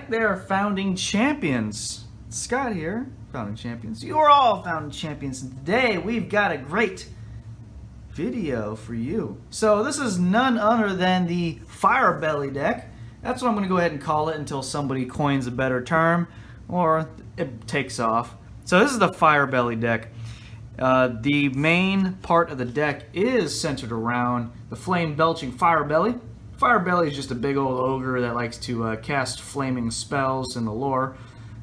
deck there, Founding Champions. Scott here, Founding Champions. You are all Founding Champions, and today we've got a great video for you. So this is none other than the Firebelly deck. That's what I'm going to go ahead and call it until somebody coins a better term or it takes off. So this is the Firebelly deck. The main part of the deck is centered around the flame-belching Firebelly. Firebelly is just a big old ogre that likes to cast flaming spells in the lore.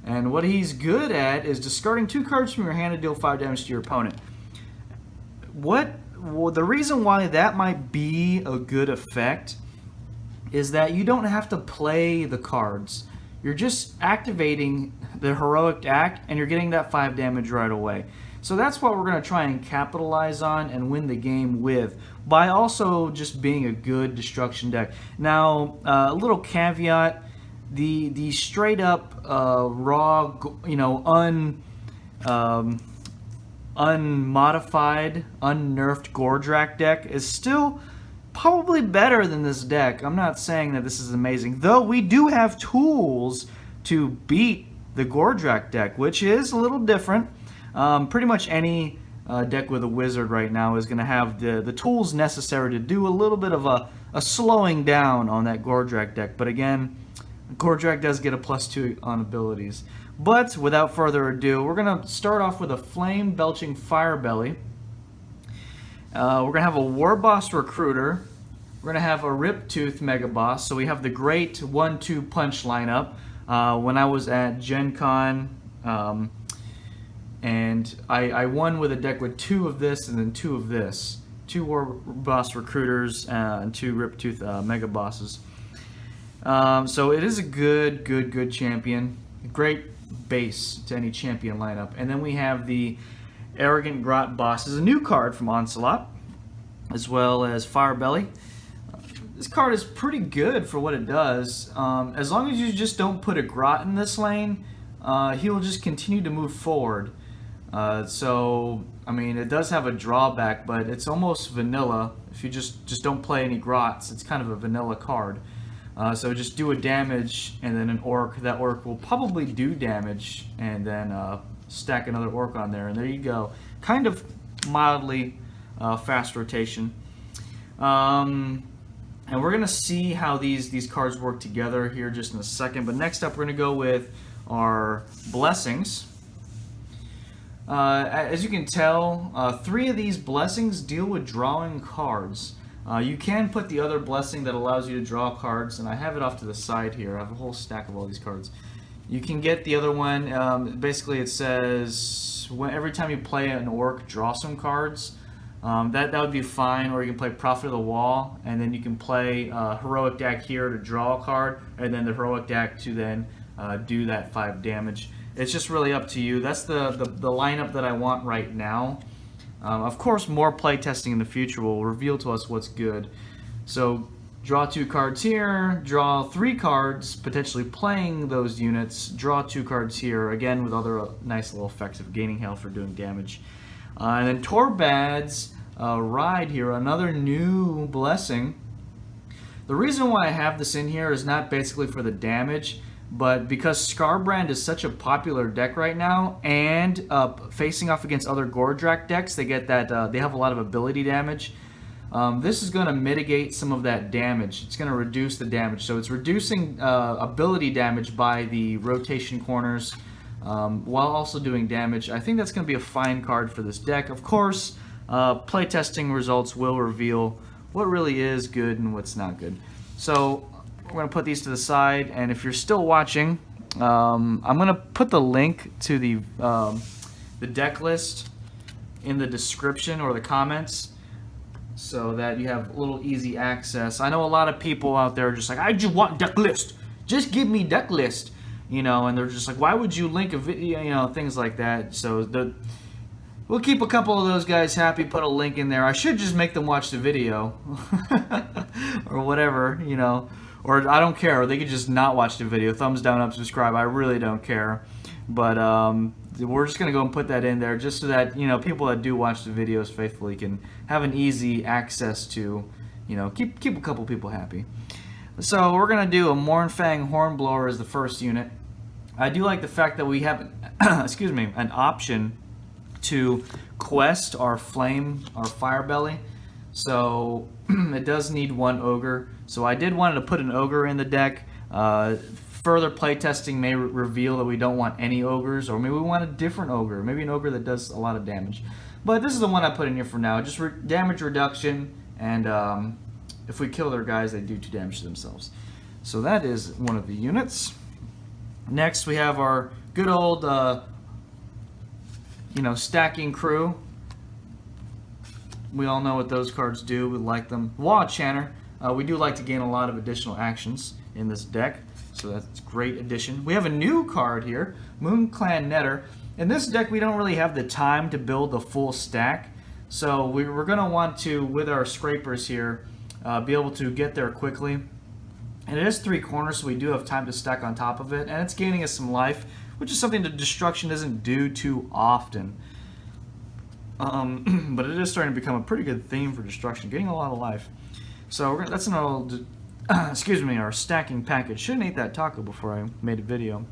And what he's good at is discarding 2 cards from your hand to deal 5 damage to your opponent. The reason why that might be a good effect is that you don't have to play the cards. You're just activating the heroic act and you're getting that 5 damage right away. So that's what we're going to try and capitalize on and win the game with, by also just being a good destruction deck. Now, a little caveat, the straight up raw, unmodified, unnerfed Gordrakk deck is still probably better than this deck. I'm not saying that this is amazing, though we do have tools to beat the Gordrakk deck, which is a little different. Pretty much any deck with a wizard right now is going to have the tools necessary to do a little bit of a slowing down on that Gordrakk deck. But again, Gordrakk does get a +2 on abilities. But without further ado, we're going to start off with a flame-belching Firebelly. We're going to have a Warboss Recruiter. We're going to have a Riptooth Mega Boss. So we have the great 1-2 punch lineup. When I was at Gen Con, and I won with a deck with 2 of this and then 2 of this. 2 Warboss Recruiters and 2 Riptooth Mega Bosses. So it is a good champion. Great base to any champion lineup. And then we have the Arrogant Grot Boss. Is a new card from Onslaught, as well as Firebelly. This card is pretty good for what it does. As long as you just don't put a Grot in this lane, he will just continue to move forward. So, I mean, it does have a drawback, but it's almost vanilla. If you just don't play any Grots, it's kind of a vanilla card. So just do a damage, and then an Orc. That Orc will probably do damage, and then stack another Orc on there, and there you go. Kind of mildly fast rotation. And we're going to see how these cards work together here just in a second. But next up, we're going to go with our Blessings. As you can tell, 3 of these Blessings deal with drawing cards. You can put the other blessing that allows you to draw cards, and I have it off to the side here. I have a whole stack of all these cards. You can get the other one. Basically, it says every time you play an Orc, draw some cards. That would be fine. Or you can play Prophet of the Wall, and then you can play Heroic Deck here to draw a card, and then the Heroic Deck to then do that 5 damage. It's just really up to you. That's the lineup that I want right now. Of course, more playtesting in the future will reveal to us what's good. So, draw 2 cards here, draw 3 cards, potentially playing those units, draw 2 cards here, again with other nice little effects of gaining health or doing damage. And then Torbad's Ride here, another new blessing. The reason why I have this in here is not basically for the damage, but because Skarbrand is such a popular deck right now, and facing off against other Gordrakk decks, they get that they have a lot of ability damage. This is going to mitigate some of that damage. It's going to reduce the damage, so it's reducing ability damage by the rotation corners, while also doing damage. I think that's going to be a fine card for this deck. Of course, playtesting results will reveal what really is good and what's not good. So we're going to put these to the side, and if you're still watching, I'm going to put the link to the deck list in the description or the comments so that you have a little easy access. I know a lot of people out there are just like, I just want deck list. Just give me deck list. And they're just like, why would you link a video, things like that. So we'll keep a couple of those guys happy, put a link in there. I should just make them watch the video or whatever, Or I don't care. Or they could just not watch the video. Thumbs down, up, subscribe. I really don't care. But we're just going to go and put that in there just so that, people that do watch the videos faithfully can have an easy access to, keep a couple people happy. So we're going to do a Mornfang Hornblower as the first unit. I do like the fact that we have excuse me, an option to quest our Firebelly. So it does need one ogre. So I did want to put an ogre in the deck. Further playtesting may reveal that we don't want any ogres, or maybe we want a different ogre, maybe an ogre that does a lot of damage. But this is the one I put in here for now, just damage reduction, and if we kill their guys, they do 2 damage to themselves. So that is one of the units. Next, we have our good old, stacking crew. We all know what those cards do. We like them. Wall Chanter. We do like to gain a lot of additional actions in this deck, so that's a great addition. We have a new card here, Moon Clan Netter. In this deck, we don't really have the time to build the full stack, so we're going to want to, with our scrapers here, be able to get there quickly. And it is 3 corners, so we do have time to stack on top of it, and it's gaining us some life, which is something that Destruction doesn't do too often. But it is starting to become a pretty good theme for Destruction, getting a lot of life. So that's an old, excuse me, our stacking package. Shouldn't eat that taco before I made a video.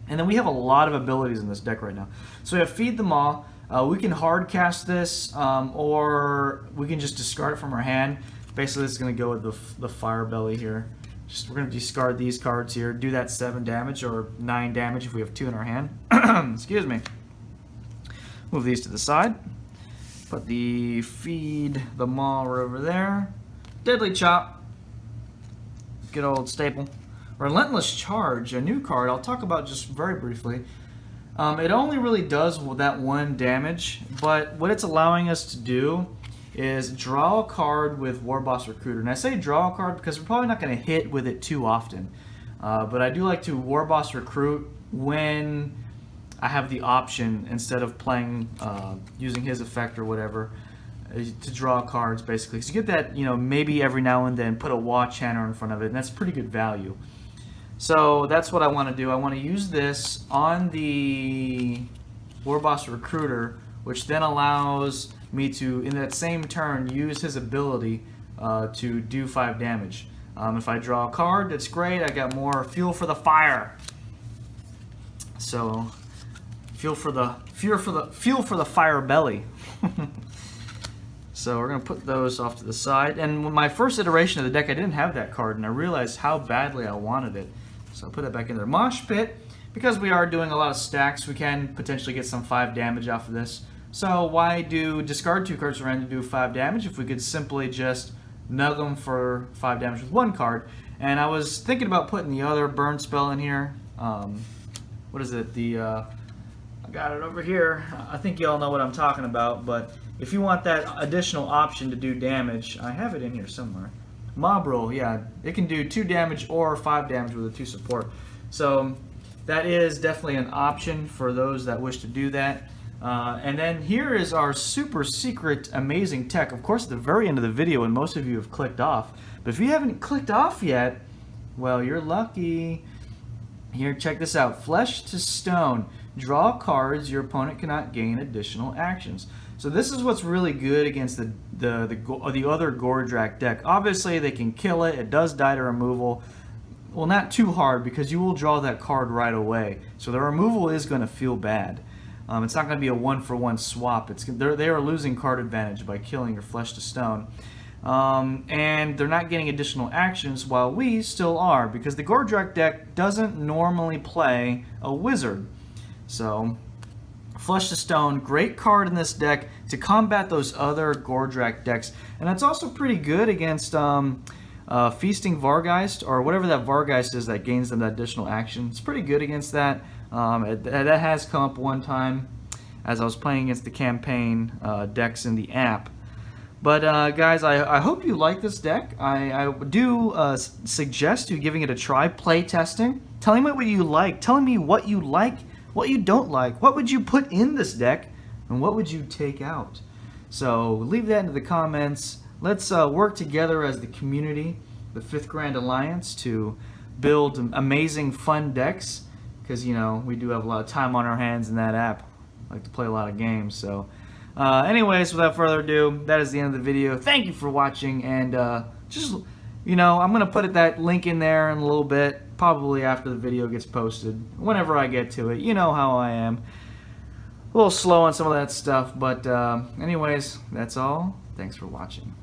And then we have a lot of abilities in this deck right now. So we have Feed Them All. We can hard cast this, or we can just discard it from our hand. Basically, this is going to go with the Firebelly here. We're going to discard these cards here, do that 7 damage or 9 damage if we have 2 in our hand. Excuse me. Move these to the side. Put the Feed the Maul over there. Deadly Chop. Good old staple. Relentless Charge, a new card I'll talk about just very briefly. It only really does that 1 damage, but what it's allowing us to do is draw a card with Warboss Recruiter. And I say draw a card because we're probably not going to hit with it too often. But I do like to Warboss Recruit when I have the option, instead of playing, using his effect or whatever, to draw cards basically. So you get that, maybe every now and then put a Watch Chanter in front of it, and that's pretty good value. So that's what I want to do. I want to use this on the Warboss Recruiter, which then allows me to, in that same turn, use his ability to do 5 damage. If I draw a card, that's great. I got more fuel for the fire. So, fuel for the Firebelly. So we're gonna put those off to the side. And with my first iteration of the deck, I didn't have that card, and I realized how badly I wanted it. So I'll put that back in there. Mosh Pit, because we are doing a lot of stacks, we can potentially get some 5 damage off of this. So why discard 2 cards around to do 5 damage if we could simply just nug them for 5 damage with 1 card? And I was thinking about putting the other burn spell in here. What is it? I got it over here. I think you all know what I'm talking about, but if you want that additional option to do damage, I have it in here somewhere. Mob Roll, yeah, it can do 2 damage or 5 damage with a 2 support. So that is definitely an option for those that wish to do that. And then here is our super secret amazing tech. Of course, at the very end of the video, and most of you have clicked off. But if you haven't clicked off yet, well, you're lucky. Here, check this out. Flesh to Stone. Draw cards. Your opponent cannot gain additional actions. So this is what's really good against the other Gordrak deck. Obviously, they can kill it. It does die to removal. Well, not too hard, because you will draw that card right away. So the removal is going to feel bad. It's not going to be a 1-for-1 swap. They are losing card advantage by killing your Flesh to Stone. And they're not getting additional actions, while we still are, because the Gordrak deck doesn't normally play a wizard. So, Flesh to Stone, great card in this deck to combat those other Gordrak decks. And that's also pretty good against Feasting Vargeist, or whatever that Vargeist is that gains them that additional action. It's pretty good against that. That has come up one time as I was playing against the campaign decks in the app. But guys, I hope you like this deck. I do suggest you giving it a try, play testing. Telling me what you like. Telling me what you like, what you don't like. What would you put in this deck, and what would you take out? So leave that in the comments. Let's work together as the community, the 5th Grand Alliance, to build amazing, fun decks. Because, we do have a lot of time on our hands in that app. I like to play a lot of games. So, anyways, without further ado, that is the end of the video. Thank you for watching, and just you know, I'm going to put that link in there in a little bit, probably after the video gets posted, whenever I get to it. You know how I am. A little slow on some of that stuff, but anyways, that's all. Thanks for watching.